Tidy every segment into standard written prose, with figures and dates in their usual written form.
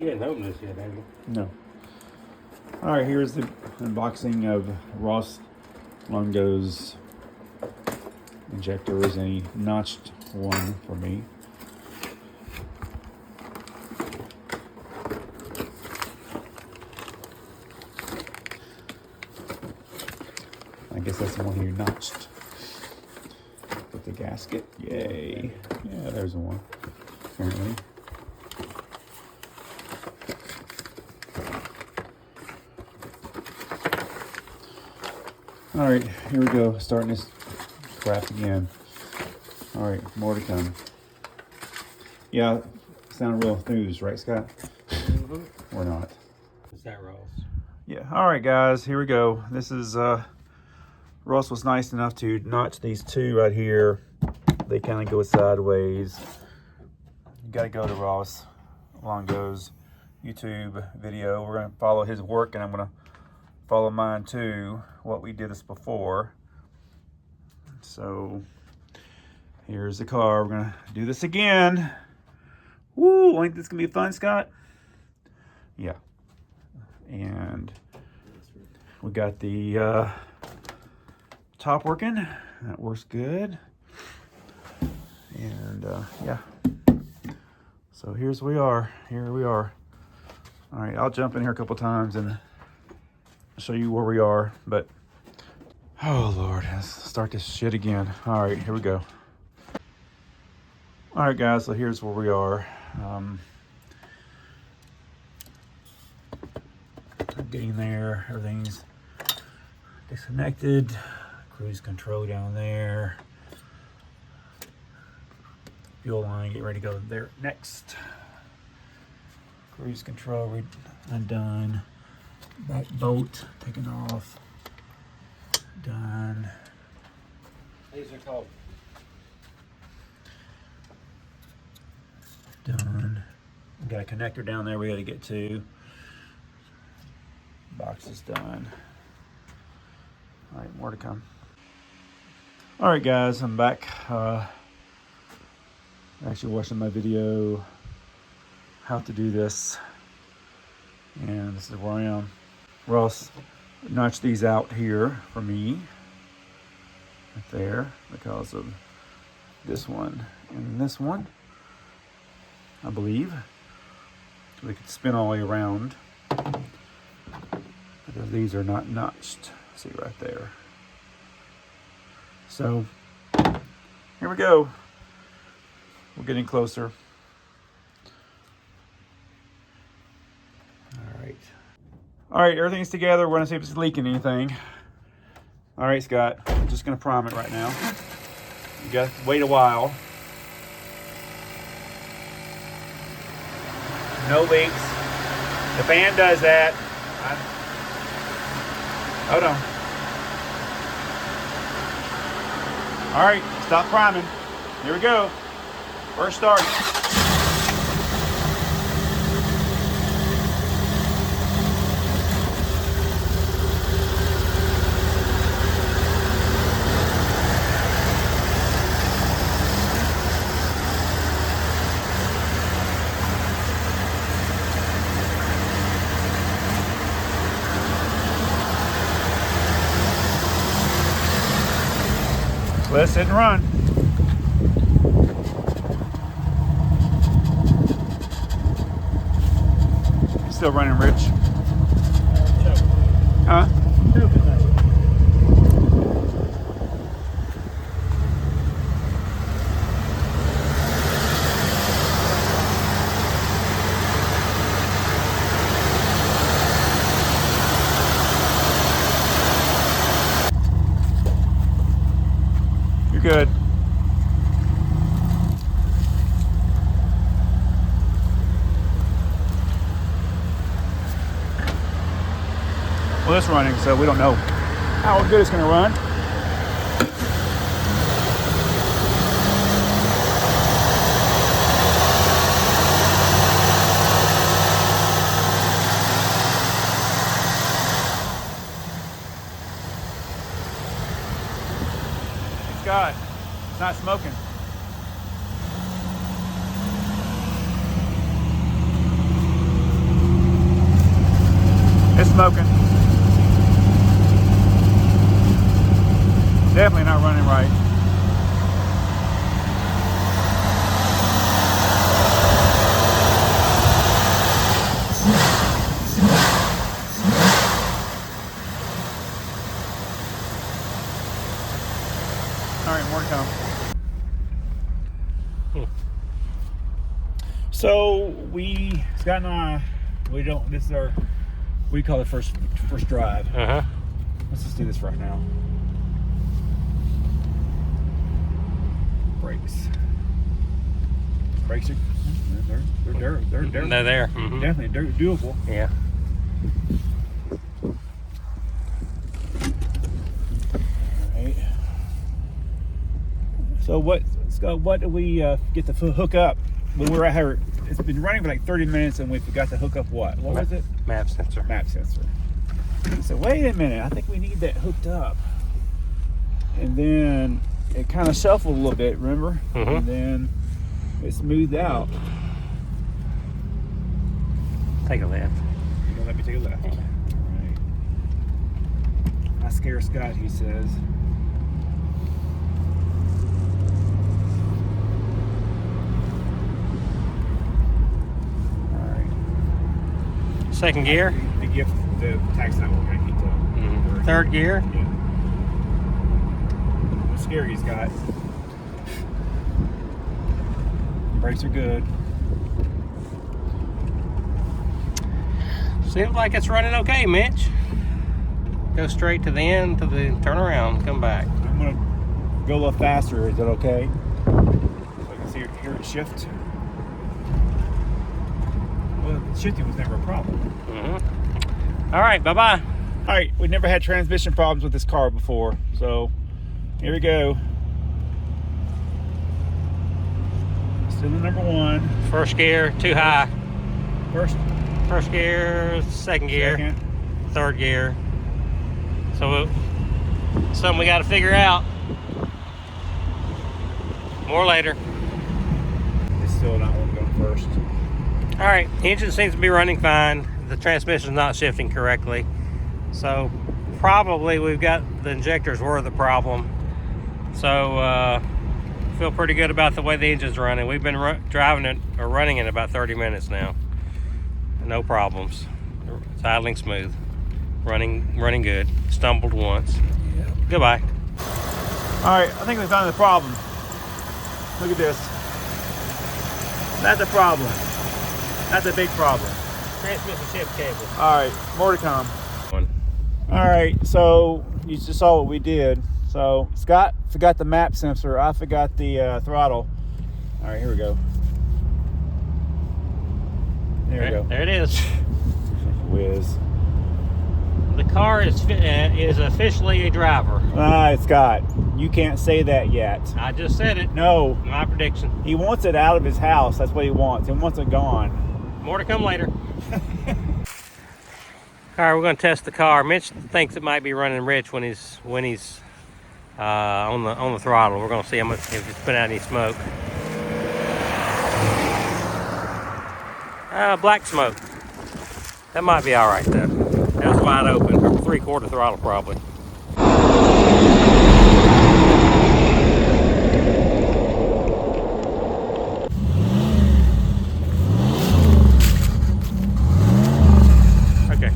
You didn't open this yet, have you? No. All right, here's the unboxing of Ross Longo's injector. Is a notched one for me. I guess that's the one he notched with the gasket. Yay. Yeah, there's the one, apparently. All right, here we go. Starting this crap again. All right, more to come. Yeah, sound real enthused, right, Scott? Mm-hmm. Or not? Is that Ross? Yeah. All right, guys, here we go. This is Ross was nice enough to notch these two right here. They kind of go sideways. You got to go to Ross Longo's YouTube video. We're gonna follow his work, and I'm gonna follow mine too. What we did this before. So here's the car. We're gonna do this again. Woo! I think this is gonna be fun, Scott. Yeah. And we got the top working. That works good. And yeah. So here's where we are. Here we are. All right, I'll jump in here a couple times and show you where we are. But oh Lord, let's start this shit again. All right, here we go. All right, guys. So here's where we are. Getting there. Everything's disconnected. Cruise control down there. Fuel line, get ready to go there next. Cruise control undone. Back bolt taken off. Done. These are called. Done. We got a connector down there we got to get to. Box is done. All right, more to come. All right, guys, I'm back. Actually watching my video how to do this, and this is where I am. Ross notched these out here for me right there because of this one and this one, I believe. So they could spin all the way around because these are not notched. See right there. So here we go. We're getting closer. All right, everything's together. We're gonna see if it's leaking anything. All right, Scott, I'm just gonna prime it right now. You got to wait a while. No leaks. The fan does that. Hold on. All right, stop priming. Here we go. First start. Let's hit and run. Still running, Rich. Huh? You're good. Well, it's running, so we don't know how good it's going to run. God, it's not smoking. smoking. Definitely not running right. All right, more to come. So Scott and I, this is our, we call it first drive. Uh-huh. Let's just do this right now. Brakes are, they're They're there. Mm-hmm. definitely doable. Yeah. Right. So Scott, what did we get to hook up when we were at her? It's been running for like 30 minutes and we forgot to hook up what was it? Map sensor. Map sensor. So wait a minute, I think we need that hooked up. And then it kind of shuffled a little bit, remember? Mm-hmm. And then it smoothed out. Take a left. You gonna let me take a left? All right. I scare Scott, he says. All right. Second gear. The tax not working. I need to. Mm-hmm. Third gear. Yeah. What scare he's got. Brakes are good. Seems like it's running okay, Mitch. Go straight to the end, to the turn around, come back. I'm gonna go a little faster. Is that okay? So I can hear it shift. Well, shifting was never a problem. Mm-hmm. All right, bye-bye. All right, we've never had transmission problems with this car before, so here we go. Still the number one. First gear, too high. First gear, second gear, second. third gear. So something we got to figure out. More later. It's still not going first. All right, engine seems to be running fine. The transmission's not shifting correctly. So probably we've got the injectors were the problem. So feel pretty good about the way the engine's running. We've been driving it or running it about 30 minutes now. No problems. It's idling smooth. Running good. Stumbled once. Yep. Goodbye. All right, I think we found the problem. Look at this. That's a problem. That's a big problem. Transmission shift cable. All right, more to come. One. All right, so you just saw what we did. So Scott forgot the map sensor. I forgot the throttle. All right, here we go. There we go. There it is. Whiz. The car is officially a driver. Scott, you can't say that yet. I just said it. No. My prediction. He wants it out of his house. That's what he wants. He wants it gone. More to come later. All right, we're going to test the car. Mitch thinks it might be running rich when he's on the throttle. We're going to see how much, if it's putting out any smoke. Black smoke. That might be all right though. That's wide open. 3/4 throttle probably. Okay.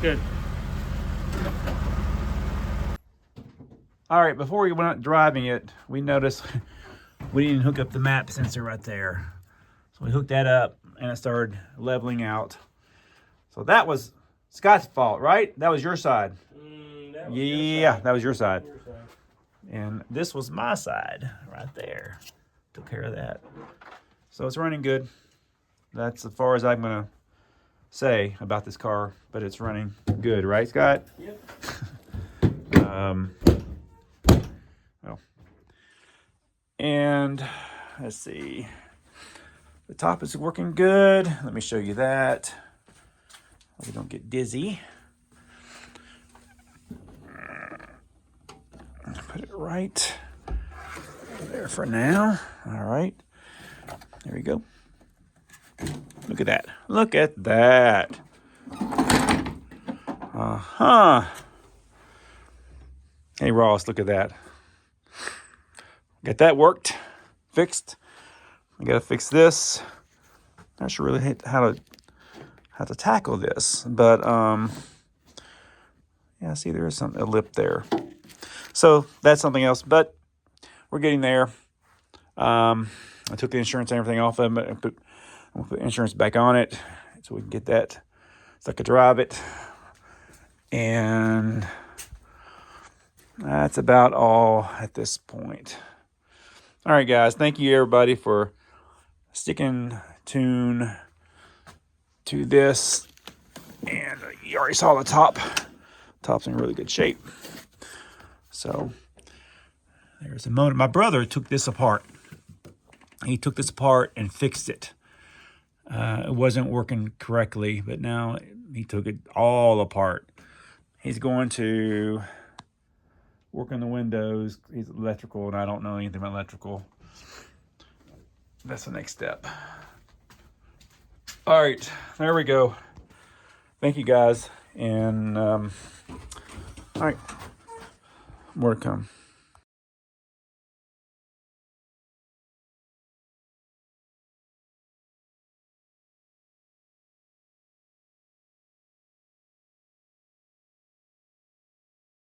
Good. All right, before we went out driving it, we noticed we didn't hook up the map sensor right there. So we hooked that up and it started leveling out. So that was Scott's fault, right? That was your side. That was your side. And this was my side right there. Took care of that. So it's running good. That's as far as I'm going to say about this car, but it's running good, right, Scott? Yep. And let's see. The top is working good. Let me show you that. We don't get dizzy. Put it right there for now. All right. There we go. Look at that. Look at that. Uh-huh. Hey, Ross, look at that. Get that worked, fixed. I gotta fix this. Not sure really how to tackle this, but yeah, see there is a lip there. So that's something else, but we're getting there. I took the insurance and everything off of it. I'm gonna put insurance back on it so we can get that, so I could drive it. And that's about all at this point. All right, guys. Thank you, everybody, for sticking tuned to this. And you already saw the top. Top's in really good shape. So there's a moment. My brother took this apart. He took this apart and fixed it. It wasn't working correctly, but now he took it all apart. He's going to work on the windows. He's electrical, and I don't know anything about electrical. That's the next step. All right, there we go. Thank you, guys. And all right, more to come.